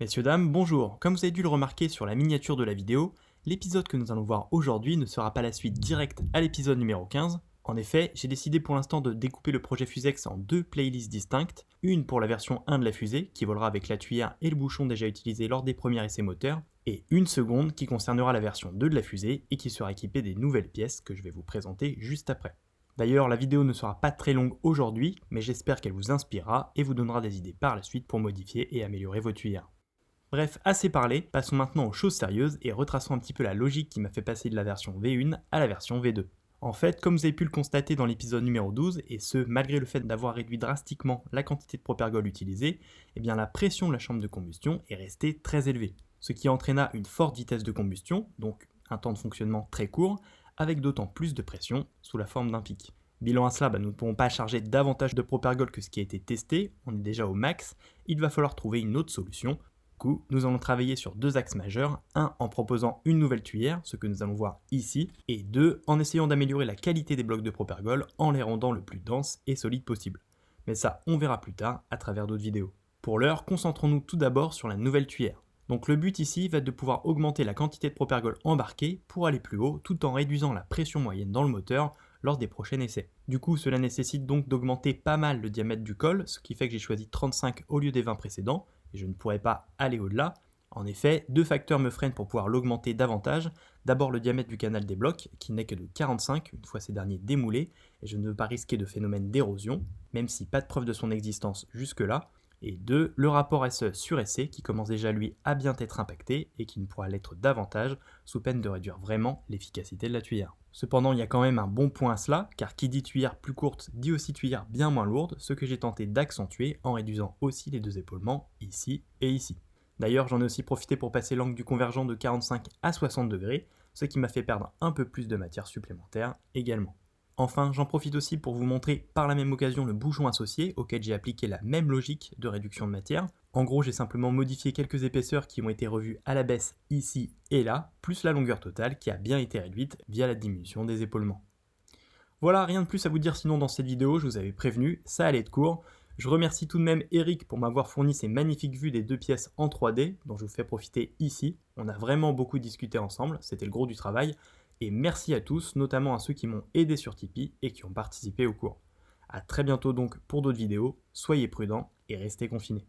Messieurs, dames, bonjour. Comme vous avez dû le remarquer sur la miniature de la vidéo, l'épisode que nous allons voir aujourd'hui ne sera pas la suite directe à l'épisode numéro 15. En effet, j'ai décidé pour l'instant de découper le projet Fusex en deux playlists distinctes, une pour la version 1 de la fusée, qui volera avec la tuyère et le bouchon déjà utilisés lors des premiers essais moteurs, et une seconde qui concernera la version 2 de la fusée et qui sera équipée des nouvelles pièces que je vais vous présenter juste après. D'ailleurs, la vidéo ne sera pas très longue aujourd'hui, mais j'espère qu'elle vous inspirera et vous donnera des idées par la suite pour modifier et améliorer vos tuyères. Bref, assez parlé, passons maintenant aux choses sérieuses et retraçons un petit peu la logique qui m'a fait passer de la version V1 à la version V2. En fait, comme vous avez pu le constater dans l'épisode numéro 12, et ce malgré le fait d'avoir réduit drastiquement la quantité de propergol utilisée, eh bien la pression de la chambre de combustion est restée très élevée, ce qui entraîna une forte vitesse de combustion, donc un temps de fonctionnement très court, avec d'autant plus de pression sous la forme d'un pic. Bilan à cela, nous ne pourrons pas charger davantage de propergol que ce qui a été testé, on est déjà au max, il va falloir trouver une autre solution. Nous allons travailler sur deux axes majeurs, un en proposant une nouvelle tuyère, ce que nous allons voir ici, et deux en essayant d'améliorer la qualité des blocs de propergol en les rendant le plus denses et solides possible. Mais ça, on verra plus tard à travers d'autres vidéos. Pour l'heure, concentrons-nous tout d'abord sur la nouvelle tuyère. Donc le but ici va être de pouvoir augmenter la quantité de propergol embarqué pour aller plus haut tout en réduisant la pression moyenne dans le moteur lors des prochains essais. Du coup, cela nécessite donc d'augmenter pas mal le diamètre du col, ce qui fait que j'ai choisi 35 au lieu des 20 précédents, et je ne pourrais pas aller au-delà. En effet, deux facteurs me freinent pour pouvoir l'augmenter davantage. D'abord le diamètre du canal des blocs, qui n'est que de 45, une fois ces derniers démoulés, et je ne veux pas risquer de phénomène d'érosion, même si pas de preuve de son existence jusque-là. Et deux, le rapport SE sur SC, qui commence déjà lui à bien être impacté, et qui ne pourra l'être davantage, sous peine de réduire vraiment l'efficacité de la tuyère. Cependant, il y a quand même un bon point à cela, car qui dit tuyère plus courte dit aussi tuyère bien moins lourde, ce que j'ai tenté d'accentuer en réduisant aussi les deux épaulements, ici et ici. D'ailleurs, j'en ai aussi profité pour passer l'angle du convergent de 45 à 60 degrés, ce qui m'a fait perdre un peu plus de matière supplémentaire également. Enfin, j'en profite aussi pour vous montrer par la même occasion le bouchon associé auquel j'ai appliqué la même logique de réduction de matière. En gros, j'ai simplement modifié quelques épaisseurs qui ont été revues à la baisse ici et là, plus la longueur totale qui a bien été réduite via la diminution des épaulements. Voilà, rien de plus à vous dire sinon dans cette vidéo, je vous avais prévenu, ça allait être court. Je remercie tout de même Eric pour m'avoir fourni ces magnifiques vues des deux pièces en 3D dont je vous fais profiter ici. On a vraiment beaucoup discuté ensemble, c'était le gros du travail. Et merci à tous, notamment à ceux qui m'ont aidé sur Tipeee et qui ont participé au cours. A très bientôt donc pour d'autres vidéos, soyez prudents et restez confinés.